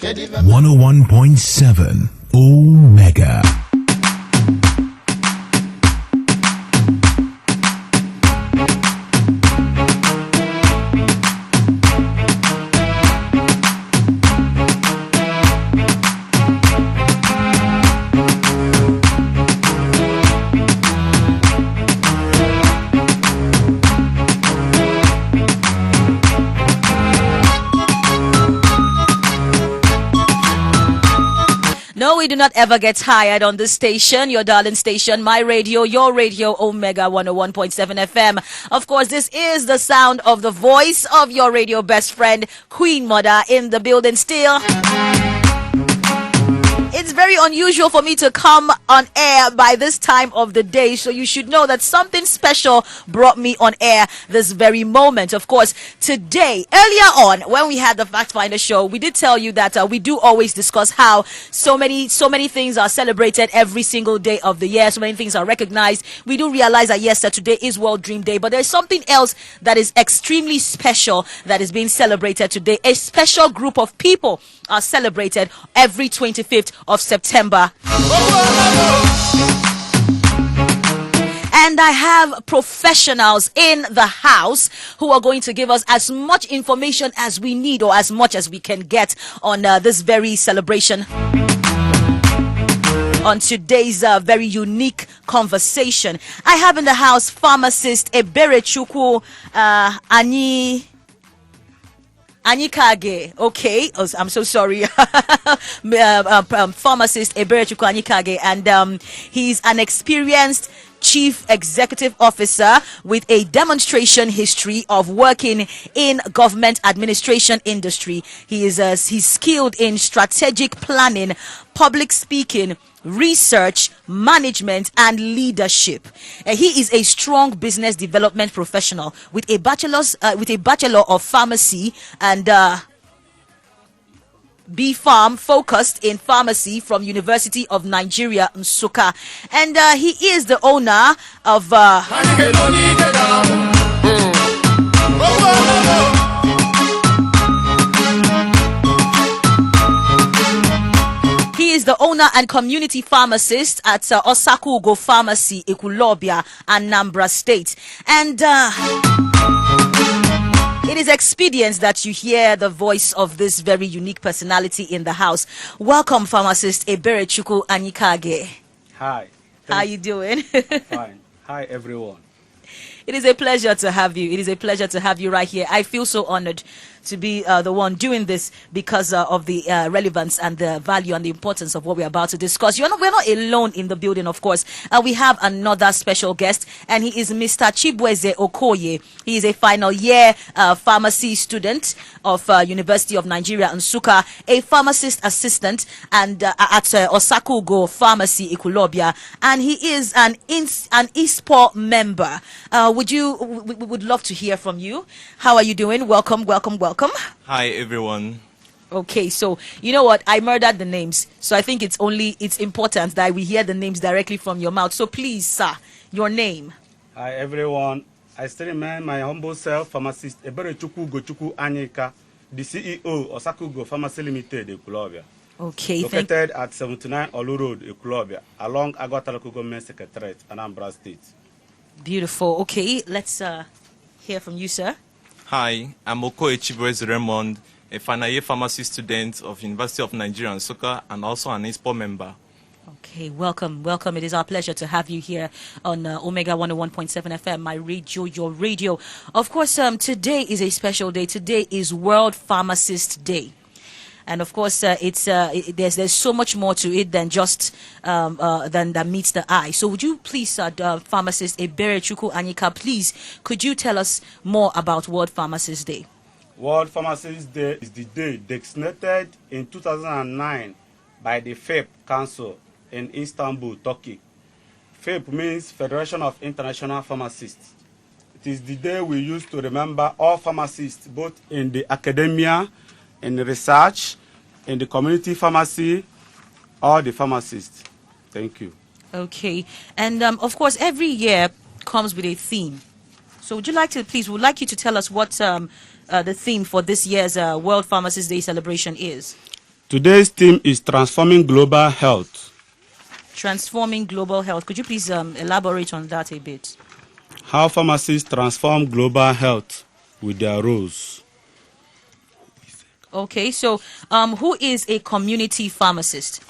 101.7 Omega. No, we do not ever get tired on this station, your darling station, my radio, your radio, Omega 101.7 FM. Of course, this is the sound of the voice of your radio best friend, Queen Mother, in the building still. It's very unusual for me to come on air by this time of the day, so you should know that something special brought me on air this very moment. Of course, today, earlier on, when we had the Fact Finder show, we did tell you that we do always discuss how so many things are celebrated every single day of the year. So many things are recognized. We do realize that yes, that today is World Dream Day, but there's something else that is extremely special that is being celebrated today. A special group of people are celebrated every 25th of September. And I have professionals in the house who are going to give us as much information as we need or as much as we can get on this very celebration. On today's very unique conversation. I have in the house pharmacist Eberechukwu Anyikage, okay. Oh, I'm so sorry. Pharmacist Eberechukwu Anyikage, and he's an experienced Chief Executive Officer with a demonstration history of working in government administration industry. He's skilled in strategic planning, public speaking, research, management, and leadership. He is a strong business development professional with a bachelor of pharmacy and Pharm focused in pharmacy from University of Nigeria, Nsukka, and he is the owner of He is the owner and community pharmacist at Osaka-Ugo Pharmacy, Ekulobia, Anambra State. And it is expedient that you hear the voice of this very unique personality in the house. Welcome, pharmacist Eberechukwu Anyikage. Hi. How are you doing? Fine. Hi, everyone. It is a pleasure to have you. It is a pleasure to have you right here. I feel so honored to be the one doing this because of the relevance and the value and the importance of what we're about to discuss. We're not alone in the building, of course. We have another special guest, and he is Mr. Chibueze Okoye. He is a final year pharmacy student of University of Nigeria, Nsukka, a pharmacist assistant and at Osaka-Ugo Pharmacy, Ekulobia, and he is an ISPO member. We would love to hear from you. How are you doing? Welcome. Hi, everyone. Okay, so you know what? I murdered the names. So I think it's important that we hear the names directly from your mouth. So please, sir, your name. Hi, everyone. I still remain my humble self, pharmacist Eberechukwu Gochukwu Anyika, the CEO, Osaka-Ugo Pharmacy Limited, Ekulobia. Okay, located at 79 Olu Road, Ekulobia, along Aguata Local Government Secretariat, Anambra State. Beautiful. Okay, let's hear from you, sir. Hi, I'm Okoye Chibueze Raymond, a final year pharmacy student of University of Nigeria, Nsukka, and also an ISPO member. Okay, welcome. It is our pleasure to have you here on Omega 101.7 FM, my radio, your radio. Of course, today is a special day. Today is World Pharmacist Day. And of course, there's so much more to it than just than that meets the eye. So would you please, pharmacist Eberechukwu Anyika, please, could you tell us more about World Pharmacist Day? World Pharmacist Day is the day designated in 2009 by the Pharm Council in Istanbul, Turkey. Pharm means Federation of International Pharmacists. It is the day we use to remember all pharmacists, both in the academia, in the research, in the community pharmacy, all the pharmacists. Thank you. Okay. And of course, every year comes with a theme. So would you like to, please, would like you to tell us what the theme for this year's World Pharmacist Day celebration is? Today's theme is transforming global health. Transforming global health. Could you please elaborate on that a bit? How pharmacists transform global health with their roles. Okay, so who is a community pharmacist?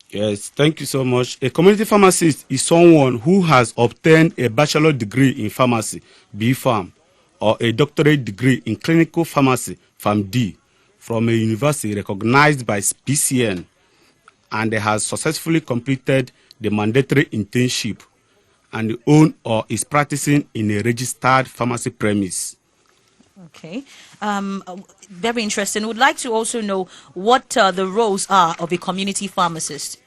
Yes, thank you so much. A community pharmacist is someone who has obtained a bachelor degree in pharmacy, B.Pharm, or a doctorate degree in clinical pharmacy, Pharm.D, from a university recognized by PCN, and has successfully completed the mandatory internship and own or is practicing in a registered pharmacy premise. Okay, very interesting. Would like to also know what the roles are of a community pharmacist.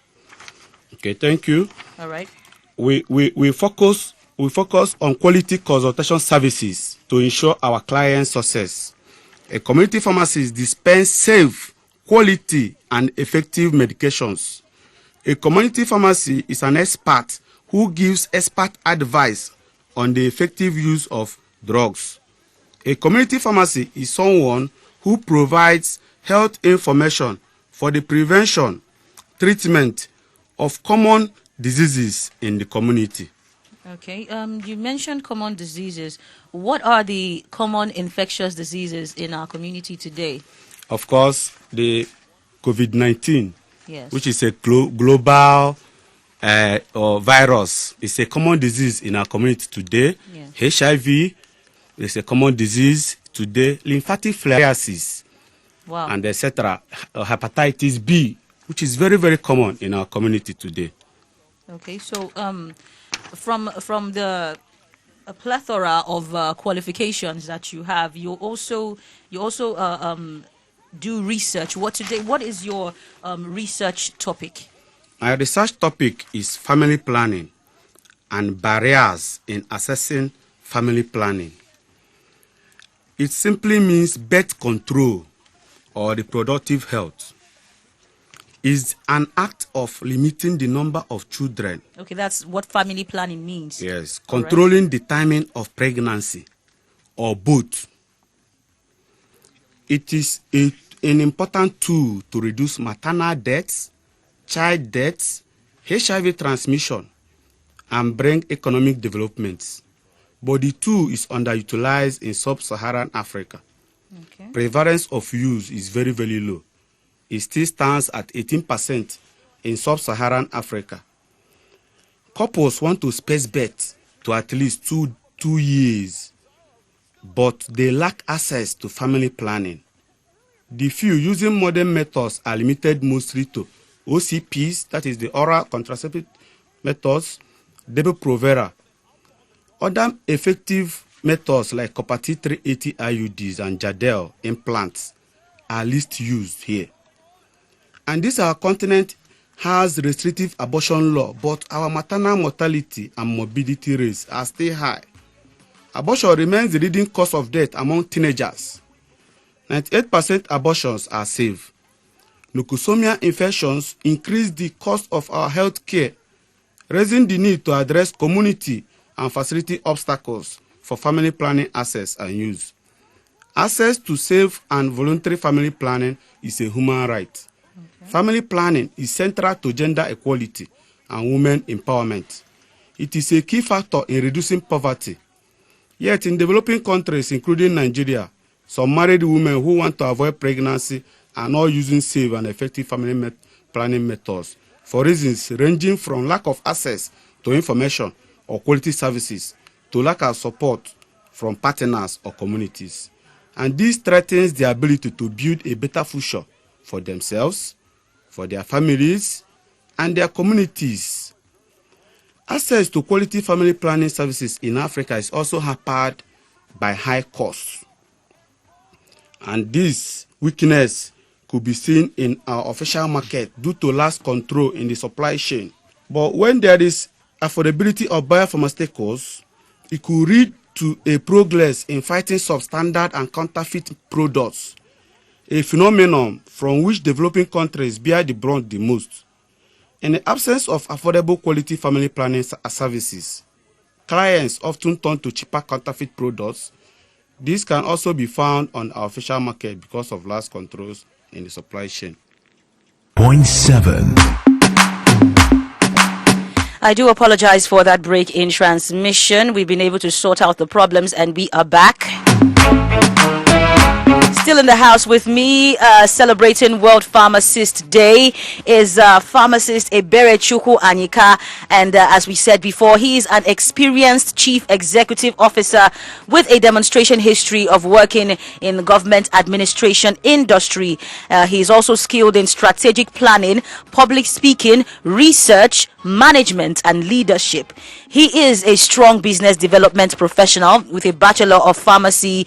Okay, thank you. All right. We focus on quality consultation services to ensure our clients' success. A community pharmacist dispenses safe, quality, and effective medications. A community pharmacy is an expert who gives expert advice on the effective use of drugs. A community pharmacy is someone who provides health information for the prevention, treatment of common diseases in the community. Okay, you mentioned common diseases. What are the common infectious diseases in our community today? Of course, the COVID-19, Yes. which is a global virus, is a common disease in our community today. Yeah. HIV is a common disease today. Lymphatic filariasis, Wow. and etc. Hepatitis B, which is very, very common in our community today. Okay, so from the plethora of qualifications that you have, you also do research. What is your research topic? My research topic is family planning and barriers in assessing family planning. It simply means birth control or reproductive health. Is an act of limiting the number of children. Okay, that's what family planning means. Yes, controlling the timing of pregnancy or both. It is an important tool to reduce maternal deaths, child deaths, HIV transmission, and bring economic developments. But the tool is underutilized in sub-Saharan Africa. Okay. Prevalence of use is very, very low. It still stands at 18% in sub-Saharan Africa. Couples want to space birth to at least two years, but they lack access to family planning. The few using modern methods are limited mostly to OCPs, that is the oral contraceptive methods, Depo-Provera. Other effective methods like copper T380 IUDs and Jadel implants are least used here. And this our continent has restrictive abortion law, but our maternal mortality and morbidity rates are still high. Abortion remains the leading cause of death among teenagers. 98% abortions are safe. Leukocyemia infections increase the cost of our health care, raising the need to address community and facility obstacles for family planning access and use. Access to safe and voluntary family planning is a human right. Okay. Family planning is central to gender equality and women empowerment. It is a key factor in reducing poverty. Yet in developing countries, including Nigeria, some married women who want to avoid pregnancy are not using safe and effective family planning methods for reasons ranging from lack of access to information or quality services to lack of support from partners or communities. And this threatens their ability to build a better future for themselves, for their families, and their communities. Access to quality family planning services in Africa is also hampered by high costs. And this weakness could be seen in our official market due to lax control in the supply chain. But when there is affordability of biopharmaceuticals, it could lead to a progress in fighting substandard and counterfeit products, a phenomenon from which developing countries bear the brunt the most. In the absence of affordable quality family planning services, clients often turn to cheaper counterfeit products. This can also be found on our official market because of lax controls in the supply chain. 101.7. I do apologize for that break in transmission. We've been able to sort out the problems and we are back. Still in the house with me, celebrating World Pharmacist Day, is pharmacist Ebere Chukwu Anyika. And as we said before, he is an experienced chief executive officer with a demonstration history of working in the government administration industry. He is also skilled in strategic planning, public speaking, research, management, and leadership. He is a strong business development professional with a Bachelor of Pharmacy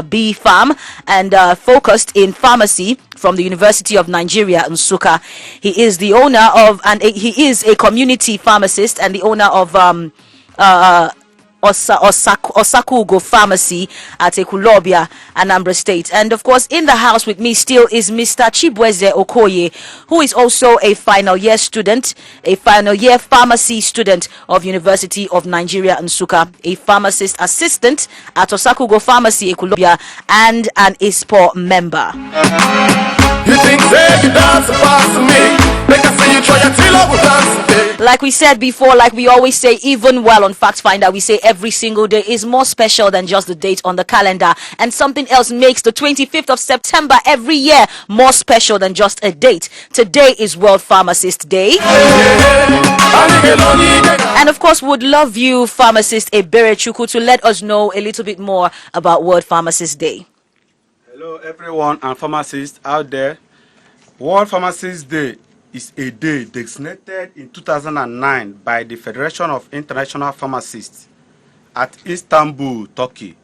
B Pharm and focused in pharmacy from the University of Nigeria, Nsukka. He is the owner of, and he is a community pharmacist and the owner of Osaka-Ugo Pharmacy at Ekulobia, Anambra State. And of course, in the house with me still is Mr. Chibueze Okoye, who is also a final year student, a final year pharmacy student of University of Nigeria, Nsukka, a pharmacist assistant at Osaka-Ugo Pharmacy, Ekulobia, and an ISPO member. You think that you dance fast to me? Make I see you try your till over dance. Like we said before, like we always say, even well on Fact Finder, we say every single day is more special than just the date on the calendar. And something else makes the 25th of September every year more special than just a date. Today is World Pharmacist Day. And of course, would love you, pharmacist Ebere Chukwu, to let us know a little bit more about World Pharmacist Day. Hello, everyone and pharmacists out there. World Pharmacist Day is a day designated in 2009 by the Federation of International Pharmacists at Istanbul, Turkey.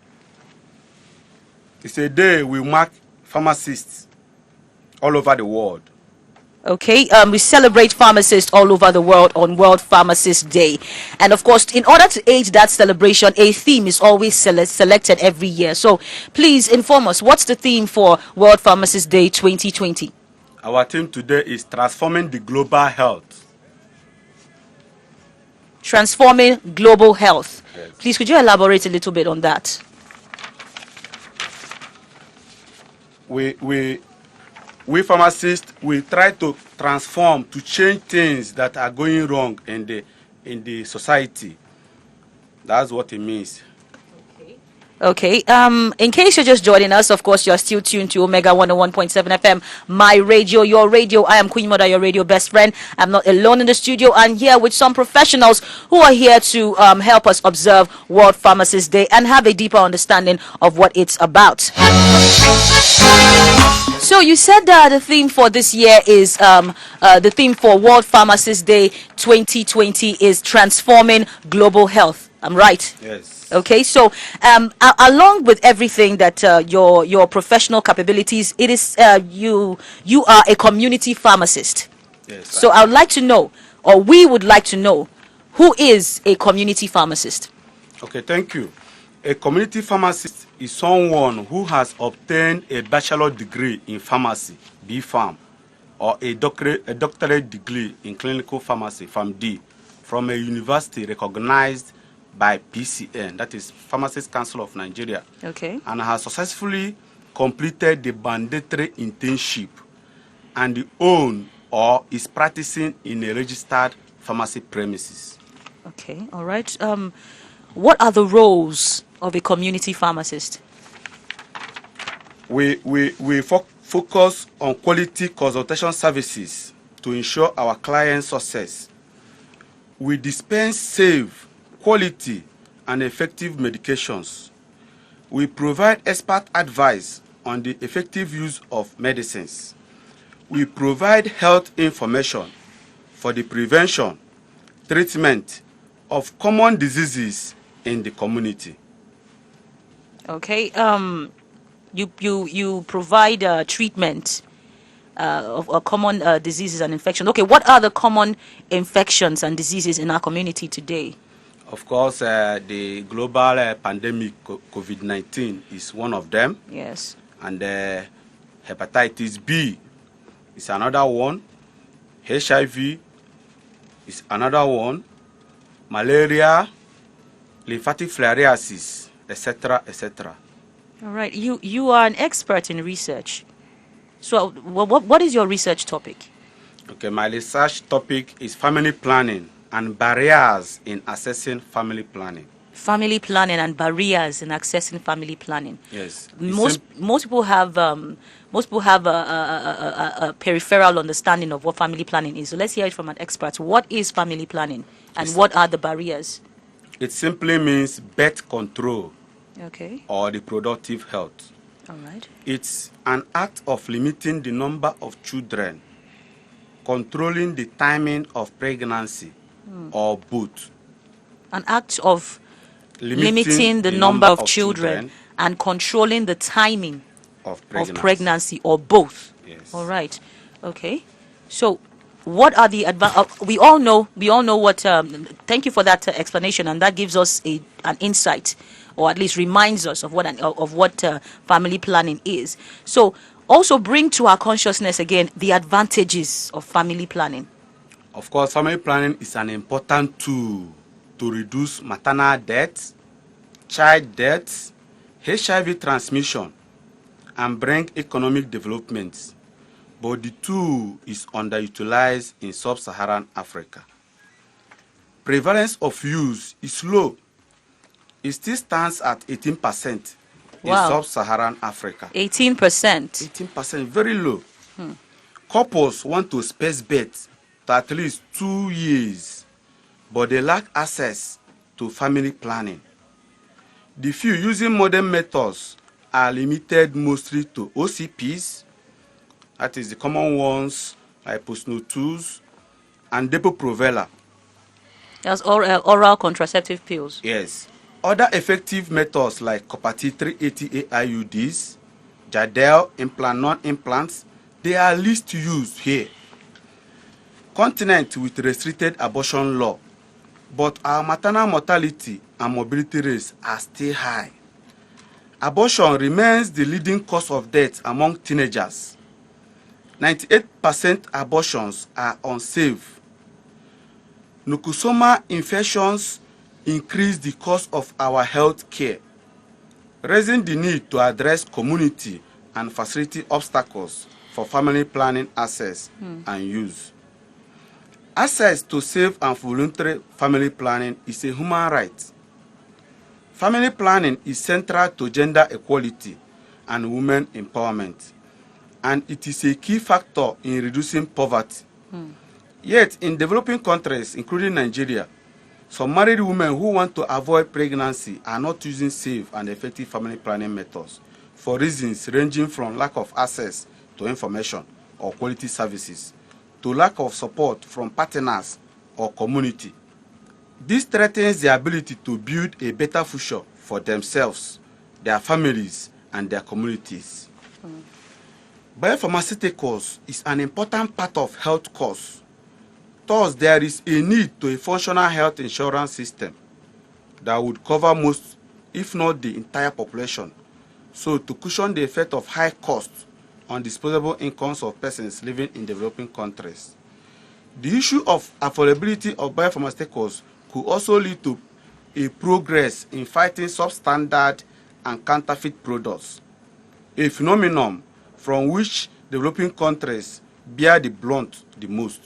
It's a day we mark pharmacists all over the world. Okay, we celebrate pharmacists all over the world on World Pharmacist Day. And of course, in order to aid that celebration, a theme is always selected every year. So please inform us, what's the theme for World Pharmacist Day 2020? Our theme today is transforming the global health. Transforming global health. Yes. Please, could you elaborate a little bit on that? We pharmacists, we try to transform, to change things that are going wrong in the society. That's what it means. Okay, in case you're just joining us, of course, you're still tuned to Omega 101.7 FM, my radio, your radio. I am Queen Mother, your radio best friend. I'm not alone in the studio. I'm here with some professionals who are here to help us observe World Pharmacist Day and have a deeper understanding of what it's about. So you said that the theme for this year is, the theme for World Pharmacist Day 2020 is transforming global health. I'm right? Yes. Okay, so along with everything that your professional capabilities, it is you are a community pharmacist. Yes. So I would like to know, or we would like to know, who is a community pharmacist? Okay, thank you. A community pharmacist is someone who has obtained a bachelor degree in pharmacy, B Pharm, or a doctorate degree in clinical pharmacy, Pharm D, from a university recognized by PCN, that is Pharmacists Council of Nigeria. Okay. And has successfully completed the mandatory internship and own or is practicing in a registered pharmacy premises. Okay, all right. What are the roles of a community pharmacist? We focus on quality consultation services to ensure our clients' success. We dispense safe, quality, and effective medications. We provide expert advice on the effective use of medicines. We provide health information for the prevention, treatment of common diseases in the community. Okay. You provide treatment of common diseases and infections. Okay, what are the common infections and diseases in our community today? Of course, the global pandemic, COVID-19, is one of them. Yes. And hepatitis B is another one. HIV is another one. Malaria, lymphatic filariasis, etc., etc. All right. You are an expert in research. So what is your research topic? Okay, my research topic is family planning and barriers in accessing family planning. Family planning and barriers in accessing family planning. Yes. Most people have a peripheral understanding of what family planning is. So let's hear it from an expert. What is family planning, and what are the barriers? It simply means birth control Okay. or reproductive health. All right. It's an act of limiting the number of children, controlling the timing of pregnancy, or both. An act of limiting the number of children and controlling the timing of of pregnancy, or both. Yes. All right. Okay. So, what are the we all know what. Thank you for that explanation, and that gives us an insight, or at least reminds us of what family planning is. So, also bring to our consciousness again the advantages of family planning. Of course, family planning is an important tool to reduce maternal deaths, child deaths, HIV transmission, and bring economic development. But the tool is underutilized in sub-Saharan Africa. Prevalence of use is low. It still stands at 18% in sub-Saharan Africa. 18%. 18%, very low. Couples want to space bet to at least 2 years, but they lack access to family planning. The few using modern methods are limited mostly to OCPs, that is the common ones like postnatal and Depo-Provera. That's oral contraceptive pills. Yes. Other effective methods like copper T380 IUDs, Jadel, implant, non-implants, they are least used here. Continent with restricted abortion law, but our maternal mortality and mobility rates are still high. Abortion remains the leading cause of death among teenagers. 98% abortions are unsafe. Nucleosoma infections increase the cost of our health care, raising the need to address community and facility obstacles for family planning access and use. Access to safe and voluntary family planning is a human right. Family planning is central to gender equality and women empowerment, and it is a key factor in reducing poverty. Yet, in developing countries, including Nigeria, some married women who want to avoid pregnancy are not using safe and effective family planning methods for reasons ranging from lack of access to information or quality services to lack of support from partners or community. This threatens their ability to build a better future for themselves, their families, and their communities. Biopharmaceuticals is an important part of health costs. Thus, there is a need to a functional health insurance system that would cover most, if not the entire population, so to cushion the effect of high costs on disposable incomes of persons living in developing countries. The issue of affordability of biopharmaceuticals could also lead to a progress in fighting substandard and counterfeit products, a phenomenon from which developing countries bear the brunt the most.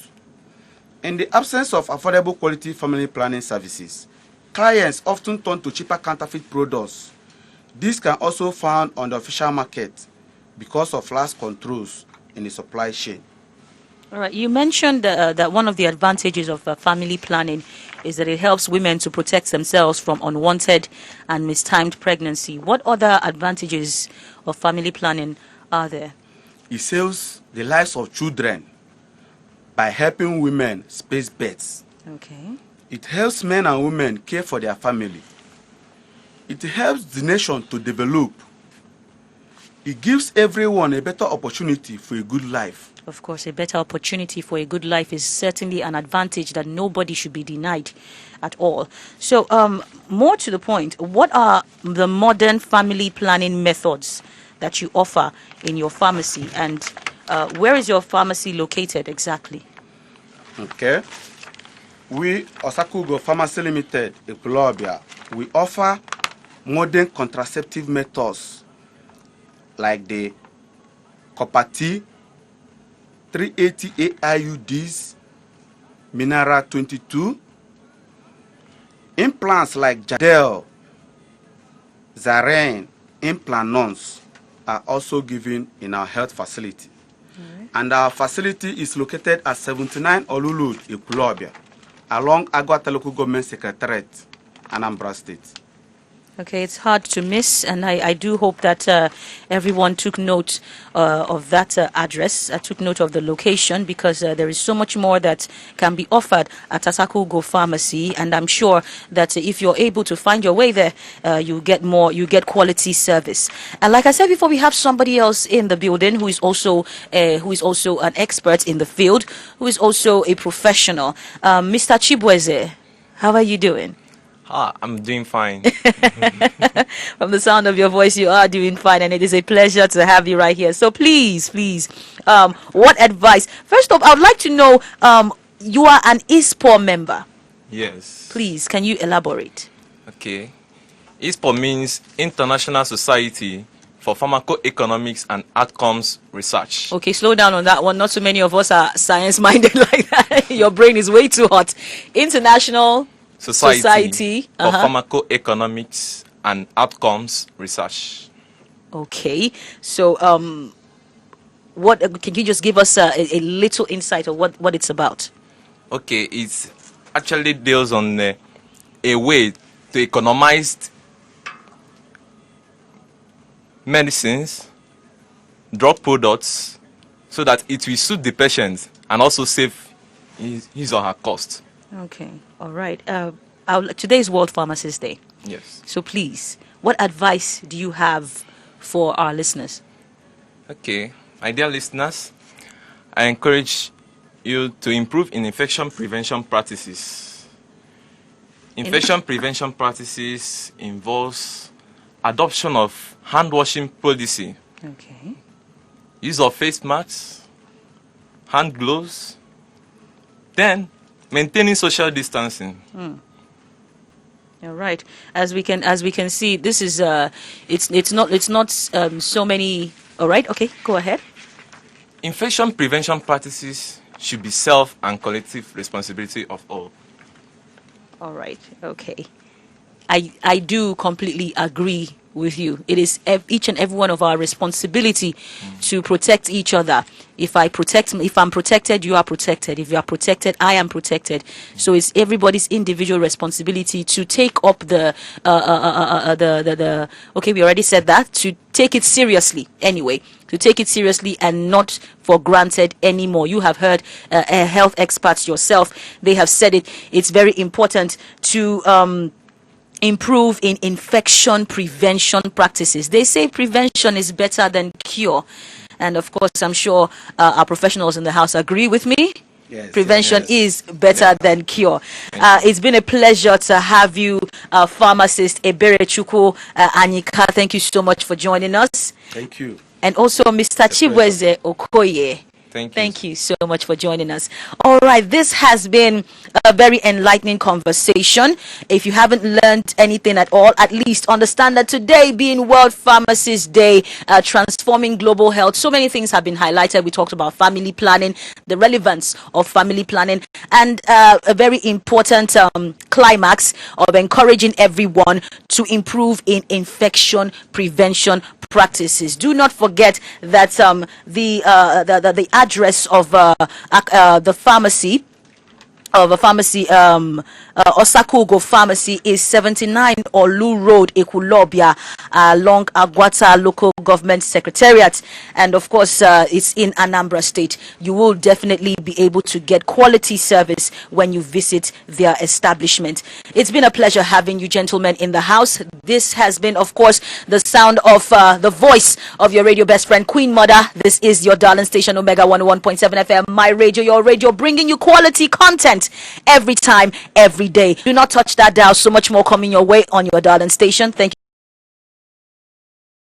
In the absence of affordable quality family planning services, clients often turn to cheaper counterfeit products. This can also be found on the official market because of lax controls in the supply chain. All right. You mentioned that one of the advantages of family planning is that it helps women to protect themselves from unwanted and mistimed pregnancy. What other advantages of family planning are there? It saves the lives of children by helping women space bets. Okay. It helps men and women care for their family. It helps the nation to develop. It gives everyone a better opportunity for a good life. Of course, a better opportunity for a good life is certainly an advantage that nobody should be denied at all. So, more to the point, what are the modern family planning methods that you offer in your pharmacy, and where is your pharmacy located exactly? Okay. We, Osaka-Ugo Pharmacy Limited, Equilobia, we offer modern contraceptive methods like the copper T, 380 AIUDs, Minara 22. Implants like Jadel, Zaren, Implanons are also given in our health facility. And our facility is located at 79 Olulud, Ekulobia, along Aguata Local Government Secretariat, Anambra State. Okay, it's hard to miss, and I do hope that everyone took note of that address, took note of the location, because there is so much more that can be offered at Osaka-Ugo Pharmacy, and I'm sure that if you're able to find your way there, you get quality service. And like I said before, we have somebody else in the building who is also an expert in the field, who is also a professional. Mr. Chibueze, how are you doing? I'm doing fine. From the sound of your voice, you are doing fine, and it is a pleasure to have you right here. So please, what advice? First off, I would like to know, you are an ISPO member. Yes. Please, can you elaborate? Okay. ISPO means International Society for Pharmacoeconomics and Outcomes Research. Okay, slow down on that one. Not so many of us are science-minded like that. Your brain is way too hot. International Society for Pharmacoeconomics and Outcomes Research. Okay, so what can you just give us a little insight of what it's about? Okay, it actually deals on a way to economize medicines, drug products, so that it will suit the patient and also save his or her cost. Okay, all right. Today is World Pharmacist Day. Yes. So please, what advice do you have for our listeners? Okay, my dear listeners, I encourage you to improve in infection prevention practices. Infection prevention practices involves adoption of hand washing policy, Okay. use of face masks, hand gloves, then maintaining social distancing. All right. As we can see, this is it's not so many. All right. Okay. Go ahead. Infection prevention practices should be self and collective responsibility of all. All right. Okay. I do completely agree with you. It is each and every one of our responsibility to protect each other. If I'm protected, you are protected. If you are protected, I am protected. So it's everybody's individual responsibility to take up the okay, we already said that, to take it seriously anyway, to take it seriously and not for granted anymore. You have heard health experts yourself. They have said it. It's very important to improve in infection prevention practices. They say prevention is better than cure. And of course, I'm sure our professionals in the house agree with me. Yes, Prevention yes. is better than cure. It's been a pleasure to have you, pharmacist Eberechukwu Anyika. Thank you so much for joining us. Thank you. And also Mr. Chibueze Okoye. Thank you. So much for joining us. All right, this has been a very enlightening conversation. If you haven't learned anything at all, at least understand that today being World Pharmacist Day, transforming global health, so many things have been highlighted. We talked about family planning, the relevance of family planning, and a very important climax of encouraging everyone to improve in infection prevention practices. Do not forget that the address of the pharmacy Osaka-Ugo Pharmacy is 79 Olu Road, Ekulobia, along Aguata Local Government Secretariat, and of course it's in Anambra State. You will definitely be able to get quality service when you visit their establishment. It's been a pleasure having you gentlemen in the house. This has been, of course, the sound of the voice of your radio best friend, Queen Mother. This is your darling station, Omega 101.7 FM, my radio, your radio, bringing you quality content every time, every day. Do not touch that dial. So much more coming your way on your darling station. Thank you.